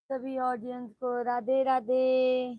सभी ऑडियंस को राधे राधे।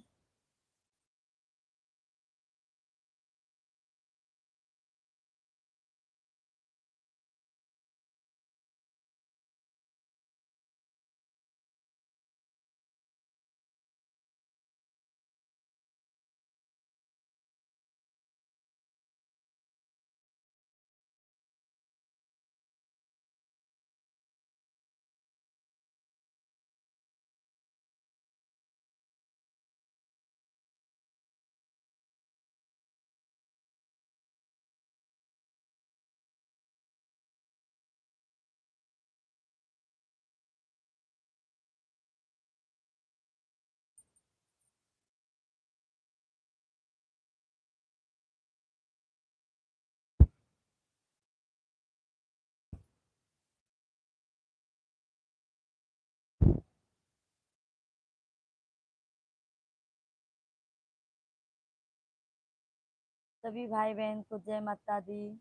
सभी भाई बहन को जय माता दी।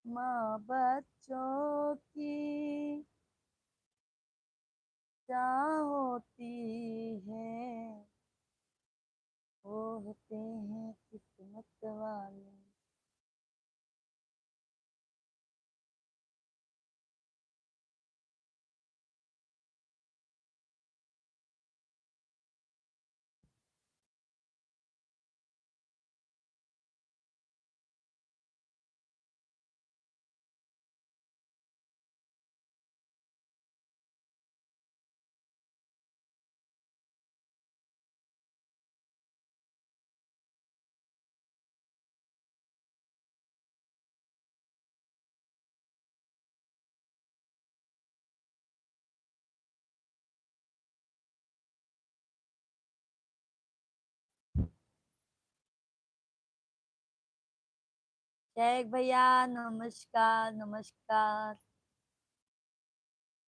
माँ बच्चों की क्या होती है, वो होते हैं किस्मत वाले। शेख भैया नमस्कार नमस्कार।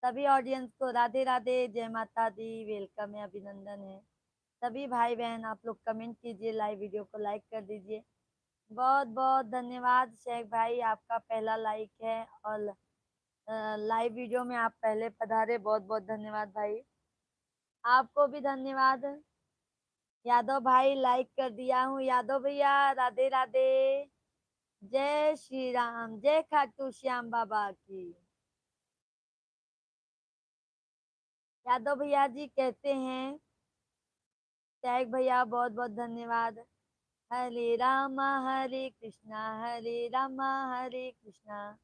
सभी ऑडियंस को राधे राधे, जय माता दी, वेलकम है, अभिनंदन है। सभी भाई बहन आप लोग कमेंट कीजिए, लाइव वीडियो को लाइक कर दीजिए। बहुत बहुत धन्यवाद शेख भाई, आपका पहला लाइक है और लाइव वीडियो में आप पहले पधारे, बहुत बहुत धन्यवाद भाई। आपको भी धन्यवाद। यादव भाई लाइक कर दिया हूँ, यादव भैया राधे राधे। जय श्री राम, जय खाटू श्याम बाबा की। यादव भैया जी कहते हैं, टैग भैया बहुत बहुत धन्यवाद। हरे रामा हरे कृष्णा, हरे रामा हरे कृष्णा।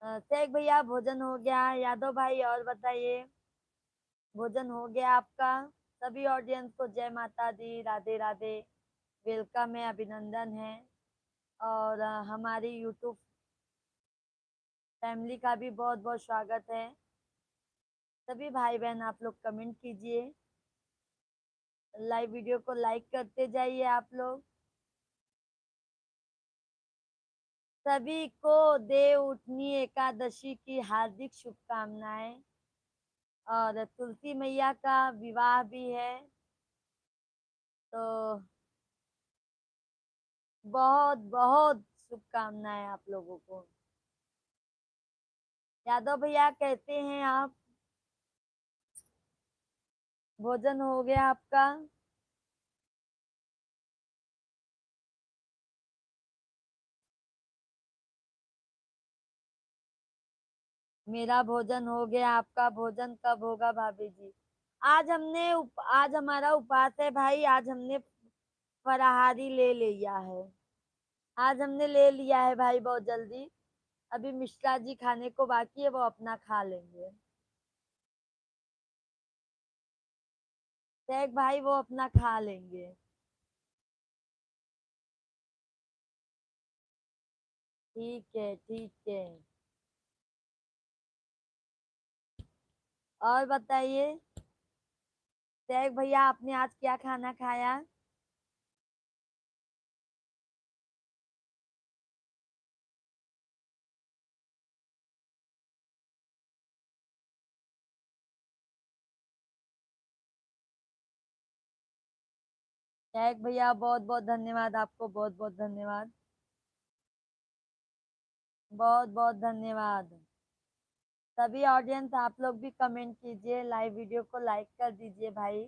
टैग भैया भोजन हो गया? यादव भाई और बताइए, भोजन हो गया आपका? सभी ऑडियंस को जय माता दी, राधे राधे, वेलकम है, अभिनंदन है। और हमारी यूट्यूब फैमिली का भी बहुत बहुत स्वागत है। सभी भाई बहन आप लोग कमेंट कीजिए, लाइव वीडियो को लाइक करते जाइए आप लोग। सभी को देव उठनी एकादशी की हार्दिक शुभकामनाएं। और तुलसी मैया का विवाह भी है, तो बहुत बहुत शुभकामनाएं आप लोगों को। यादव भैया कहते हैं आप, भोजन हो गया आपका? मेरा भोजन हो गया, आपका भोजन कब होगा भाभी जी? आज हमारा उपवास है भाई, आज हमने फराहारी ले लिया है। आज हमने ले लिया है भाई बहुत जल्दी। अभी मिश्रा जी खाने को बाकी है, वो अपना खा लेंगे। शेख भाई वो अपना खा लेंगे। ठीक है, ठीक है। और बताइए शेख भैया, आपने आज क्या खाना खाया? शेख भैया बहुत बहुत धन्यवाद आपको, बहुत बहुत धन्यवाद। बहुत बहुत धन्यवाद। सभी ऑडियंस आप लोग भी कमेंट कीजिए, लाइव वीडियो को लाइक कर दीजिए भाई।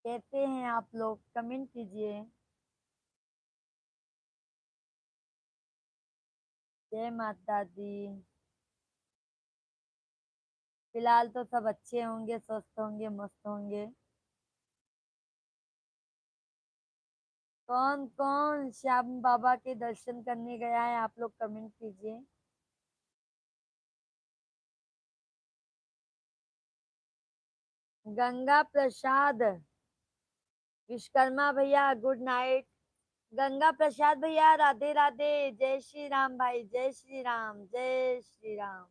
कैसे हैं आप लोग, कमेंट कीजिए। जय माता दी। फिलहाल तो सब अच्छे होंगे, स्वस्थ होंगे, मस्त होंगे। कौन कौन श्याम बाबा के दर्शन करने गया है, आप लोग कमेंट कीजिए। गंगा प्रसाद, विश्वकर्मा भैया गुड नाइट। गंगा प्रसाद भैया राधे राधे, जय श्री राम भाई, जय श्री राम, जय श्री राम।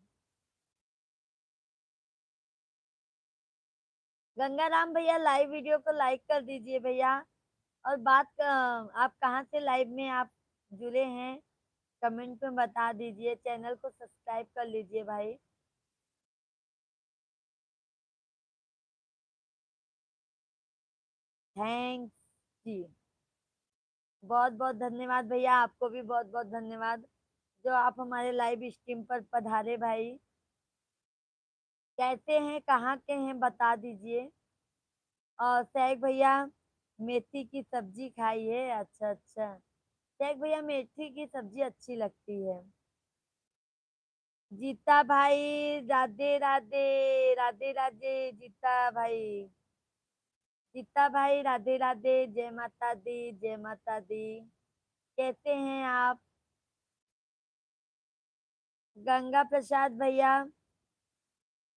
गंगा राम भैया लाइव वीडियो को लाइक कर दीजिए भैया। और आप कहाँ से लाइव में आप जुड़े हैं, कमेंट में बता दीजिए। चैनल को सब्सक्राइब कर लीजिए भाई। थैंक्स जी। बहुत बहुत धन्यवाद भैया, आपको भी बहुत बहुत धन्यवाद जो आप हमारे लाइव स्ट्रीम पर पधारे भाई। कैसे हैं, कहाँ के हैं, बता दीजिए। और शेख भैया मेथी की सब्जी खाई है, अच्छा अच्छा। शेख भैया मेथी की सब्जी अच्छी लगती है। जीता भाई राधे राधे, राधे राधे जीता भाई। जीता भाई राधे राधे, जय माता दी, जय माता दी। कैसे हैं आप? गंगा प्रसाद भैया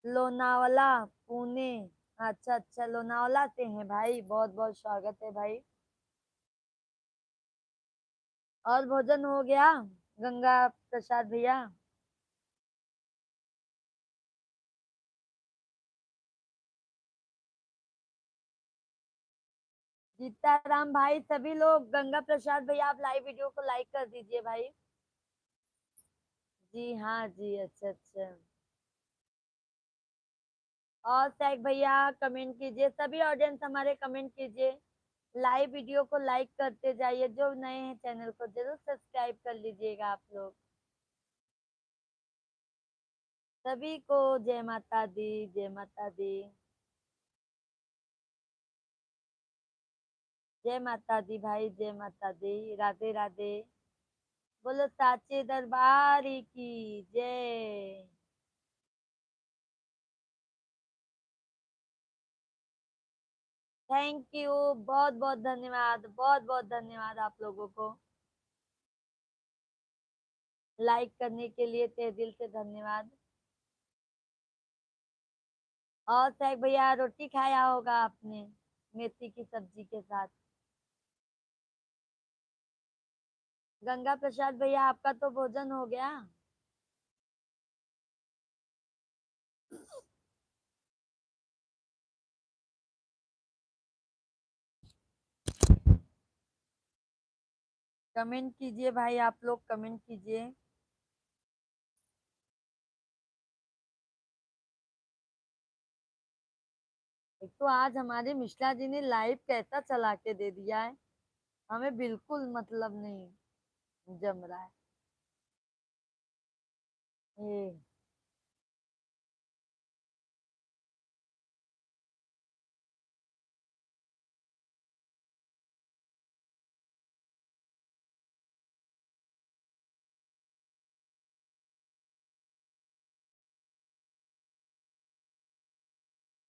लोनावला, पुणे। अच्छा अच्छा, लोनावला से हैं भाई, बहुत बहुत स्वागत है भाई। और भोजन हो गया गंगा प्रसाद भैया? सीताराम भाई, सभी लोग गंगा प्रसाद भैया आप लाइव वीडियो को लाइक कर दीजिए भाई। जी हाँ जी, अच्छा अच्छा। और शेख भैया कमेंट कीजिए, सभी ऑडियंस हमारे कमेंट कीजिए। लाइव वीडियो को लाइक करते जाइए, जो नए हैं चैनल को जरूर सब्सक्राइब कर लीजिएगा आप लोग। सभी को जय माता दी, जय माता दी। जय माता दी भाई, जय माता दी, राधे राधे। बोलो साचे दरबार की जय। थैंक यू, बहुत बहुत धन्यवाद, बहुत बहुत धन्यवाद आप लोगों को लाइक करने के लिए, तहे दिल से धन्यवाद। और शेख भैया रोटी खाया होगा आपने मेथी की सब्जी के साथ। गंगा प्रसाद भैया आपका तो भोजन हो गया। कमेंट कीजिए भाई, आप लोग कमेंट कीजिए। एक तो आज हमारे मिश्रा जी ने लाइव कैसा चला के दे दिया है, हमें बिल्कुल मतलब नहीं जम रहा है ये।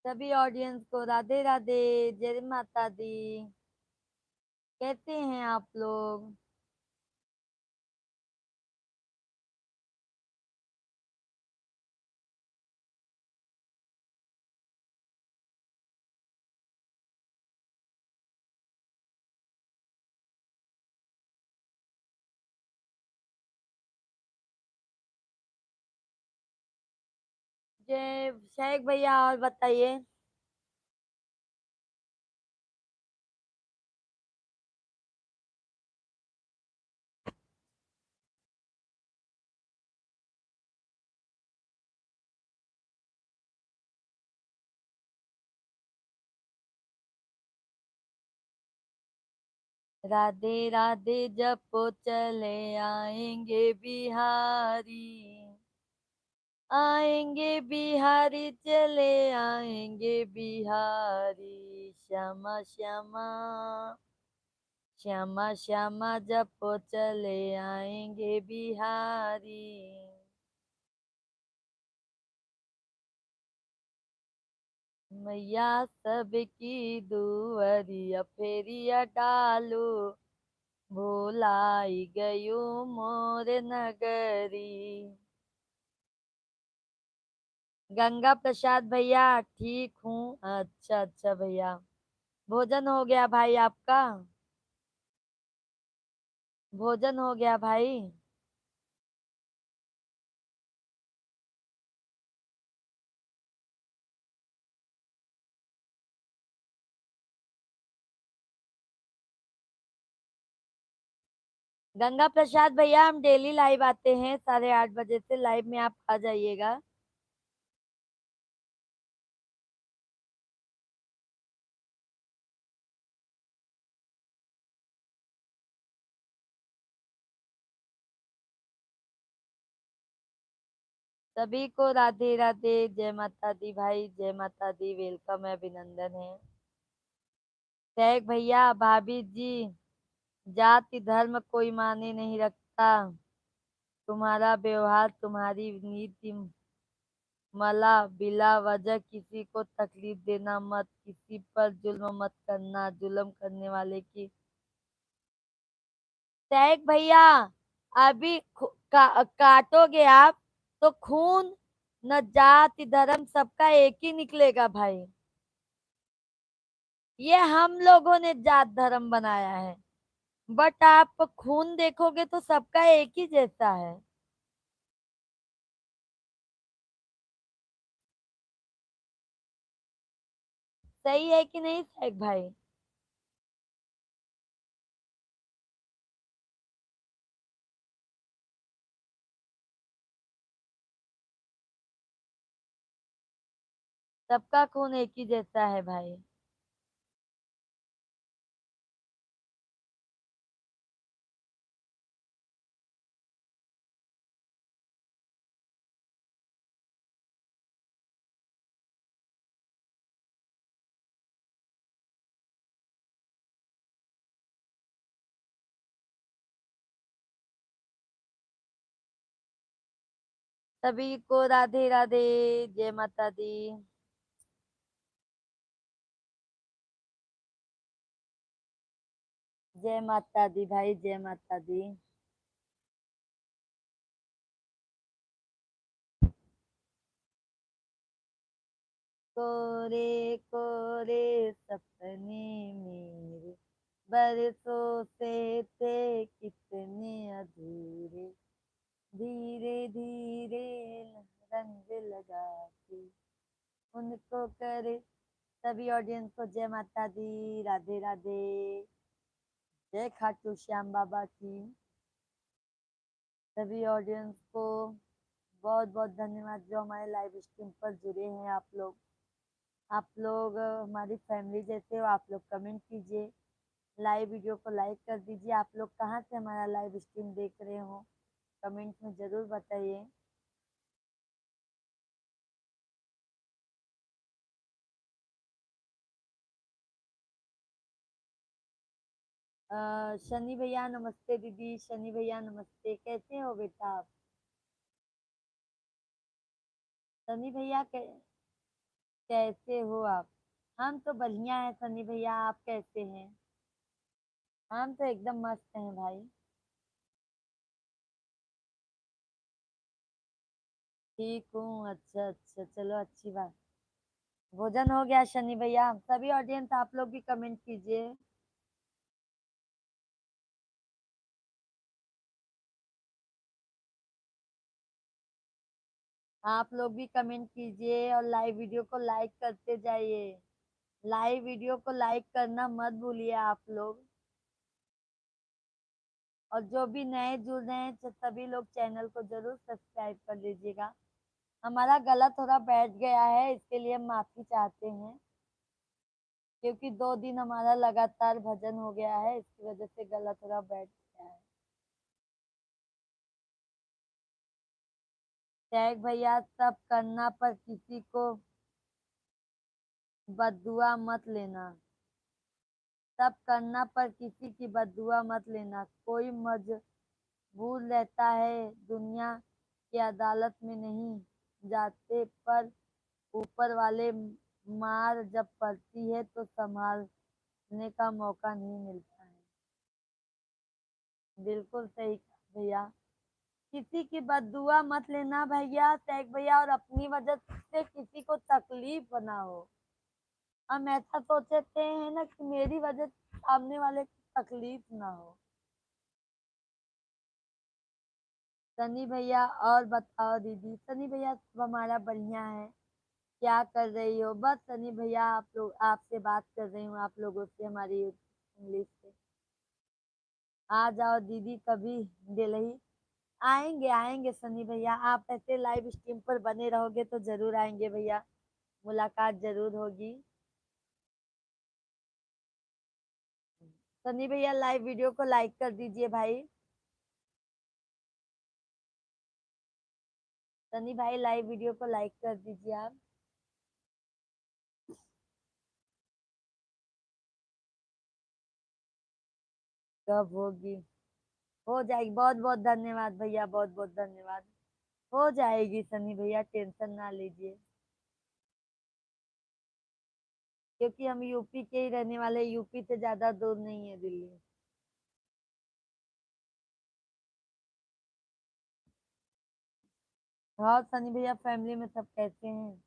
सभी ऑडियंस को राधे राधे, जय माता दी। कैसे हैं आप लोग? जय शेख भैया, और बताइए। राधे राधे जपो चले आएंगे बिहारी, आएंगे बिहारी चले आएंगे बिहारी, श्यामा श्यामा श्यामा श्यामा जपो चले आएंगे बिहारी। मैया सबकी दुअरिया फेरिया डालो, भोलाई गयो मोर नगरी। गंगा प्रसाद भैया, ठीक हूँ। अच्छा अच्छा भैया, भोजन हो गया भाई आपका? भोजन हो गया भाई? गंगा प्रसाद भैया, हम डेली लाइव आते हैं 8:30 बजे से, लाइव में आप आ जाइएगा। सभी को राधे राधे, जय माता दी भाई, जय माता दी, वेलकम है, अभिनंदन है। शेख भैया, भाभी जी, जाति धर्म कोई माने नहीं रखता, तुम्हारा व्यवहार तुम्हारी नीति, मला बिला वजह किसी को तकलीफ देना मत, किसी पर जुल्म मत करना, जुल्म करने वाले की। शेख भैया, अभी काटोगे आप तो खून, न जाति धर्म, सबका एक ही निकलेगा भाई। ये हम लोगों ने जात धर्म बनाया है, बट आप खून देखोगे तो सबका एक ही जैसा है। सही है कि नहीं शेख भाई? सबका खून एक ही जैसा है भाई। सभी को राधे राधे, जय माता दी। जय माता दी भाई, जय माता दी। कोरे कोरे सपने मेरे, बरसों से थे कितने अधूरे, धीरे धीरे रंग लगा के उनको करे। सभी ऑडियंस को जय माता दी, राधे राधे, जय खाटू श्याम बाबा की। सभी ऑडियंस को बहुत बहुत धन्यवाद जो हमारे लाइव स्ट्रीम पर जुड़े हैं। आप लोग हमारी फैमिली जैसे हो। आप लोग कमेंट कीजिए, लाइव वीडियो को लाइक कर दीजिए। आप लोग कहाँ से हमारा लाइव स्ट्रीम देख रहे हो, कमेंट में जरूर बताइए। शनि भैया नमस्ते, दीदी शनि भैया नमस्ते, कैसे हो बेटा आप? शनि भैया कैसे हो आप? हम तो बढ़िया है सनी भैया, आप कैसे हैं? हम तो एकदम मस्त हैं भाई। ठीक हूँ, अच्छा अच्छा, चलो अच्छी बात। भोजन हो गया शनि भैया? सभी ऑडियंस आप लोग भी कमेंट कीजिए। आप लोग भी कमेंट कीजिए और लाइव वीडियो को लाइक करते जाइए। लाइव वीडियो को लाइक करना मत भूलिए आप लोग। और जो भी नए जुड़ रहे हैं सभी लोग चैनल को जरूर सब्सक्राइब कर लीजिएगा। हमारा गला थोड़ा बैठ गया है, इसके लिए हम माफी चाहते हैं, क्योंकि 2 दिन हमारा लगातार भजन हो गया है, इसकी वजह से गला थोड़ा बैठ गया है। टैग भैया, सब करना पर किसी को बददुआ मत लेना। सब करना पर किसी की बददुआ मत लेना। कोई मजबूर रहता है, दुनिया की अदालत में नहीं जाते, पर ऊपर वाले मार जब पड़ती है तो संभालने का मौका नहीं मिलता है। बिल्कुल सही कहा भैया। किसी की बददुआ मत लेना भैया, टैग भैया, और अपनी वजह से किसी को तकलीफ ना हो। हम ऐसा सोचते हैं ना कि मेरी वजह से सामने वाले को तकलीफ ना हो। सनी भैया, और बताओ दीदी। सनी भैया, सब हमारा बढ़िया है। क्या कर रही हो? बस सनी भैया, आप लोग आपसे बात कर रही हूँ, आप लोगों से, हमारी इंग्लिश से। आ जाओ दीदी कभी दिल्ली। आएंगे आएंगे सनी भैया, आप ऐसे लाइव स्ट्रीम पर बने रहोगे तो जरूर आएंगे भैया, मुलाकात जरूर होगी। सनी भैया, लाइव वीडियो को लाइक कर दीजिए भाई। सनी भाई, लाइव वीडियो को लाइक कर दीजिए आप। कब होगी? हो जाएगी। बहुत बहुत धन्यवाद भैया, बहुत बहुत धन्यवाद। हो जाएगी सनी भैया, टेंशन ना लीजिए, क्योंकि हम यूपी के ही रहने वाले, यूपी से ज्यादा दूर नहीं है दिल्ली। और सनी भैया, फैमिली में सब कैसे हैं?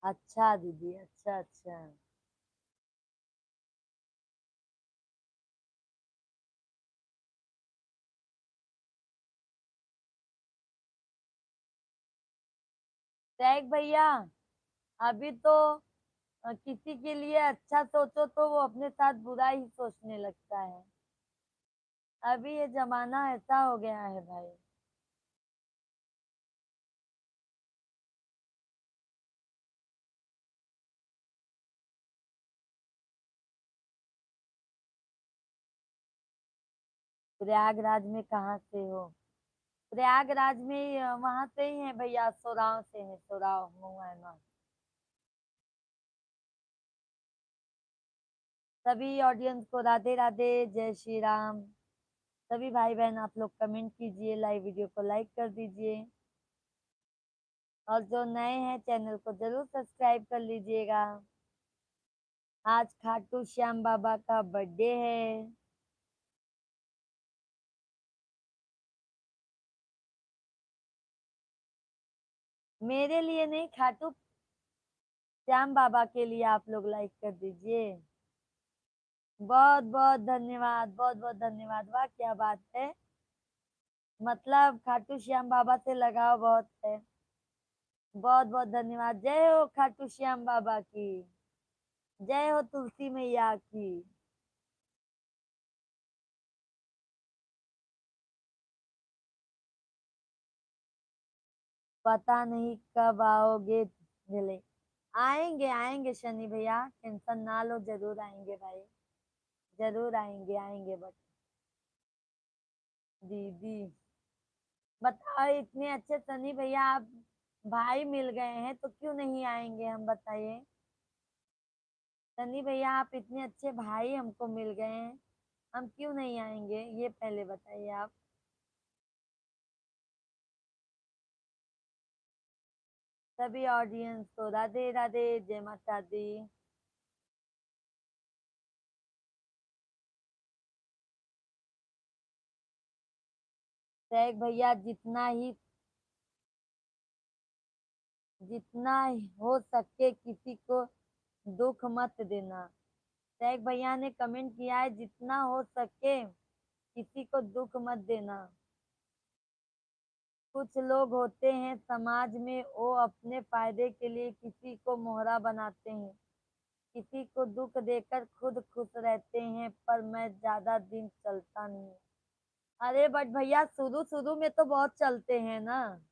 अच्छा दीदी, अच्छा अच्छा। टैग भैया, अभी तो किसी के लिए अच्छा सोचो तो वो अपने साथ बुरा ही सोचने लगता है। अभी ये जमाना ऐसा हो गया है भाई। प्रयागराज में कहाँ से हो? प्रयागराज में वहां से ही है भैया, सोराव से है, सोराव मुआयना। सभी ऑडियंस को राधे राधे, जय श्री राम। सभी भाई बहन, आप लोग कमेंट कीजिए, लाइव वीडियो को लाइक कर दीजिए, और जो नए हैं चैनल को जरूर सब्सक्राइब कर लीजिएगा। आज खाटू श्याम बाबा का बर्थडे है। मेरे लिए नहीं, खाटू श्याम बाबा के लिए आप लोग लाइक कर दीजिए। बहुत बहुत धन्यवाद, बहुत बहुत धन्यवाद। वाह, क्या बात है। मतलब खाटू श्याम बाबा से लगाव बहुत है। बहुत बहुत धन्यवाद। जय हो खाटू श्याम बाबा की। जय हो तुलसी मैया की। पता नहीं कब आओगे मिले। आएंगे आएंगे शनि भैया, टेंशन ना लो, जरूर आएंगे भाई। जरूर आएंगे आएंगे। बट दीदी, बताओ, इतने अच्छे सनी भैया आप भाई मिल गए हैं तो क्यों नहीं आएंगे हम, बताइए। सनी भैया, आप इतने अच्छे भाई हमको मिल गए हैं, हम क्यों नहीं आएंगे, ये पहले बताइए आप। सभी ऑडियंस को राधे राधे, जय माता दी। टैग भैया, जितना हो सके किसी को दुख मत देना। शेख भैया ने कमेंट किया है, जितना हो सके किसी को दुख मत देना। कुछ लोग होते हैं समाज में, वो अपने फायदे के लिए किसी को मोहरा बनाते हैं, किसी को दुख देकर खुद खुश रहते हैं, पर मैं ज्यादा दिन चलता नहीं। अरे बट भैया शुरू शुरू में तो बहुत चलते हैं ना।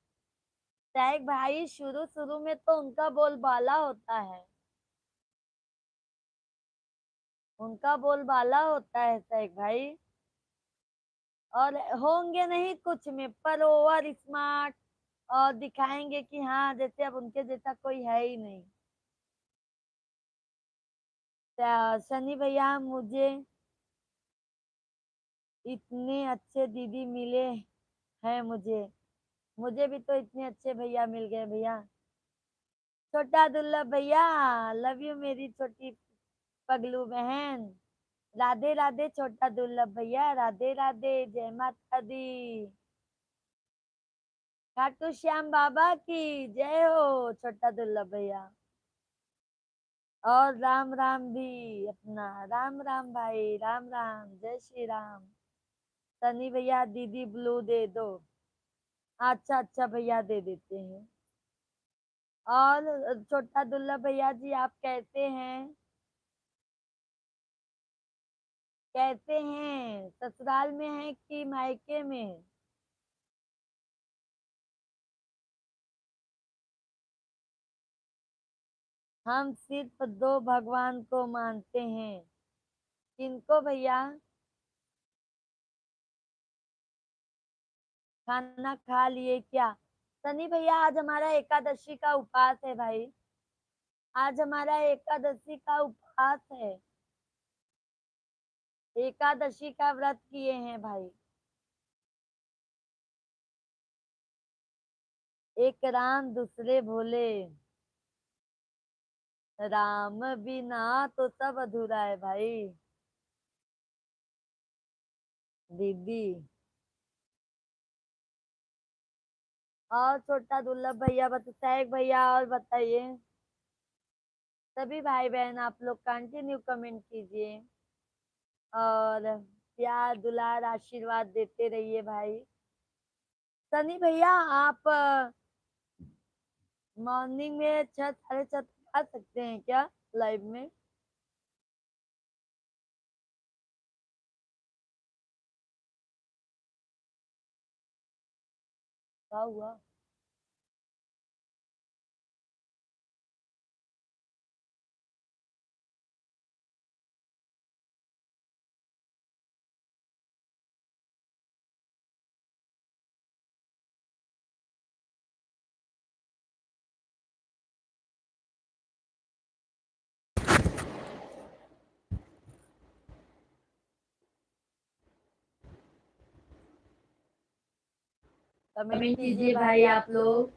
शेख भाई शुरू शुरू में तो उनका बोलबाला होता है, उनका बोलबाला होता है शेख भाई। और होंगे नहीं कुछ में, पर ओवर स्मार्ट, और दिखाएंगे कि हाँ जैसे अब उनके जैसा कोई है ही नहीं। सनी भैया, मुझे इतने अच्छे दीदी मिले हैं, मुझे मुझे भी तो इतने अच्छे भैया मिल गए भैया। छोटा दुर्लभ भैया, लव यू मेरी छोटी पगलू बहन। राधे राधे छोटा दुर्लभ भैया, राधे राधे, जय माता दी। खाटू श्याम बाबा की जय हो छोटा दुर्लभ भैया। और राम राम भी अपना, राम राम भाई, राम राम, जय श्री राम। सनी भैया दीदी ब्लू दे दो। अच्छा अच्छा भैया, दे देते हैं। और छोटा दुल्ला भैया जी, आप कैसे हैं? कैसे हैं? ससुराल में हैं कि मायके में? हम सिर्फ दो भगवान को मानते हैं। किनको भैया? खाना खा लिए क्या? सनी भैया, आज हमारा एकादशी का उपवास है भाई। आज हमारा एकादशी का उपवास है। एकादशी का व्रत किए हैं भाई। एक राम दूसरे भोले। राम बिना तो सब अधूरा है भाई। दीदी। और छोटा दुर्लभ भैया, शेख भैया, और बताइए। सभी भाई बहन आप लोग कंटिन्यू कमेंट कीजिए, और प्यार दुलार आशीर्वाद देते रहिए भाई। सनी भैया, आप मॉर्निंग में 6 साढ़े 6 तक आ सकते हैं क्या लाइव में? क्या हुआ? कमेंट कमेंट कीजिए कीजिए भाई भाई आप आप लोग। लोग।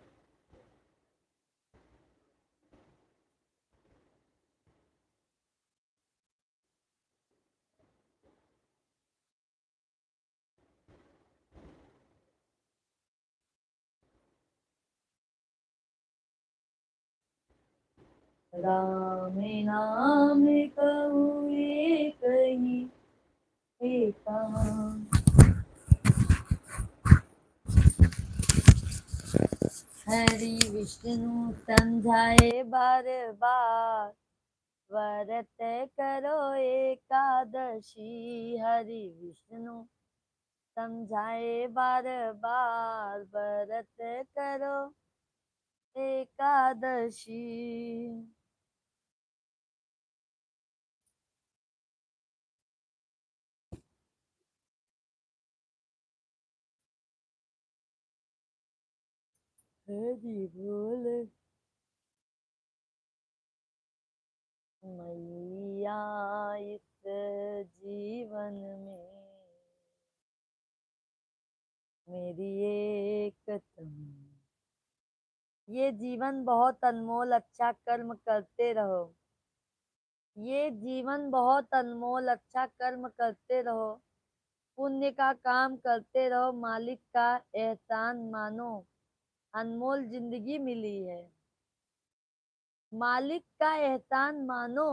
राम नाम कहूँ एक ही एक। हरि विष्णु समझाए बार बार, व्रत करो एकादशी। हरि विष्णु समझाए बार बार, व्रत करो एकादशी। हरि बोल मैया, इस जीवन में मेरी एक तुम। ये जीवन बहुत अनमोल, अच्छा कर्म करते रहो। ये जीवन बहुत अनमोल, अच्छा कर्म करते रहो, पुण्य का काम करते रहो, मालिक का एहसान मानो। अनमोल जिंदगी मिली है। मालिक का एहसान मानो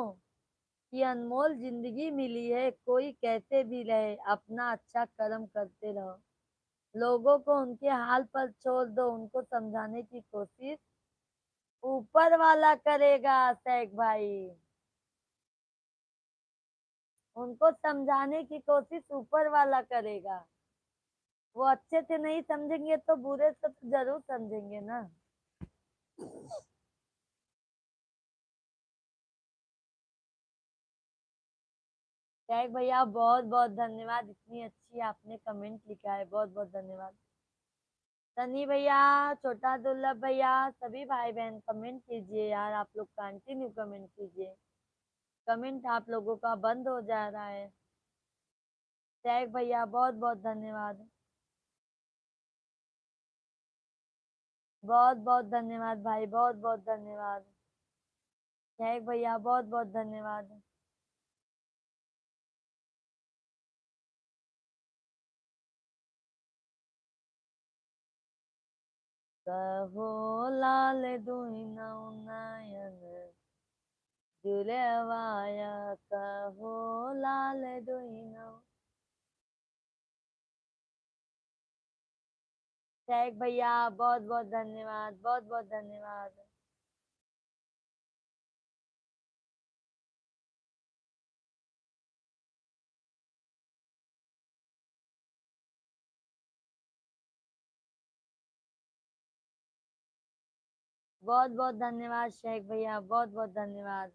कि अनमोल जिंदगी मिली है, कोई कैसे भी रहे अपना अच्छा कर्म करते रहो। लोगों को उनके हाल पर छोड़ दो, उनको समझाने की कोशिश ऊपर वाला करेगा। शेख भाई, उनको समझाने की कोशिश ऊपर वाला करेगा। वो अच्छे से नहीं समझेंगे तो बुरे से तो जरूर समझेंगे ना। शेख भैया बहुत बहुत धन्यवाद, इतनी अच्छी आपने कमेंट लिखा है, बहुत बहुत धन्यवाद। सनी भैया, छोटा दुर्लभ भैया, सभी भाई बहन कमेंट कीजिए यार, आप लोग कंटिन्यू कमेंट कीजिए। कमेंट आप लोगों का बंद हो जा रहा है। शेख भैया बहुत बहुत धन्यवाद, बहुत बहुत धन्यवाद भाई, बहुत बहुत धन्यवाद। शेख भैया बहुत बहुत धन्यवाद। कहो लाल दुहिना नयन जुड़वाया, कहो लाल दुहिना। शेख भैया बहुत बहुत धन्यवाद, बहुत बहुत धन्यवाद। बहुत बहुत धन्यवाद शेख भैया, बहुत बहुत धन्यवाद।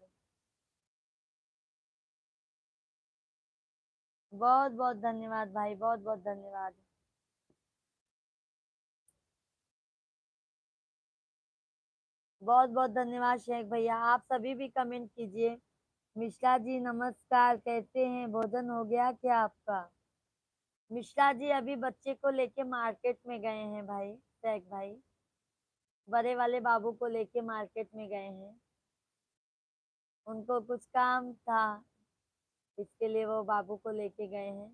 बहुत बहुत धन्यवाद भाई, बहुत बहुत धन्यवाद। बहुत बहुत धन्यवाद शेख भैया, आप सभी भी कमेंट कीजिए। मिश्रा जी नमस्कार, कैसे हैं, भोजन हो गया क्या आपका? मिश्रा जी अभी बच्चे को लेके मार्केट में गए हैं भाई, शेख भाई। बड़े वाले बाबू को लेके मार्केट में गए हैं, उनको कुछ काम था, इसके लिए वो बाबू को लेके गए हैं।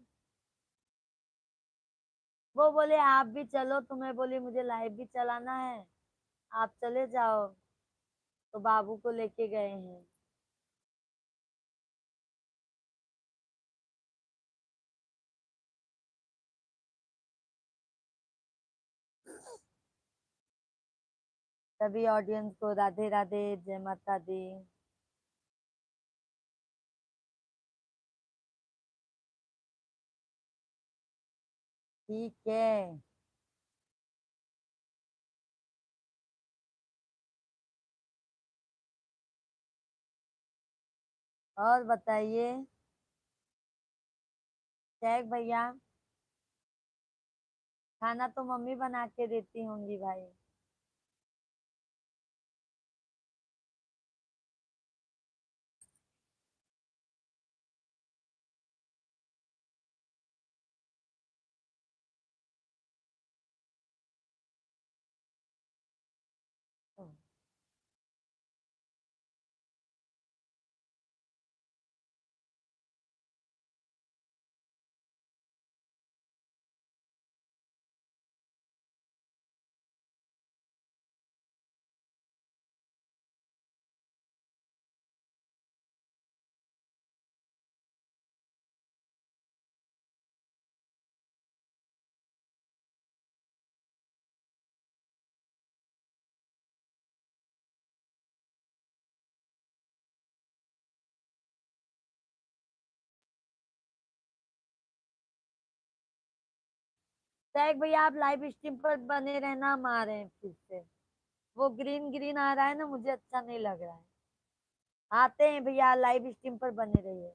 वो बोले आप भी चलो, तो मैं बोली मुझे लाइव भी चलाना है, आप चले जाओ। तो बाबू को लेके गए हैं। सभी ऑडियंस को राधे राधे, जय माता दी। ठीक है। और बताइए शेख भैया, खाना तो मम्मी बना के देती होंगी भाई। शेख भैया आप लाइव स्ट्रीम पर बने रहना, हम आ रहे हैं फिर से। वो ग्रीन ग्रीन आ रहा है ना, मुझे अच्छा नहीं लग रहा है। आते हैं भैया, लाइव स्ट्रीम पर बने रहिए।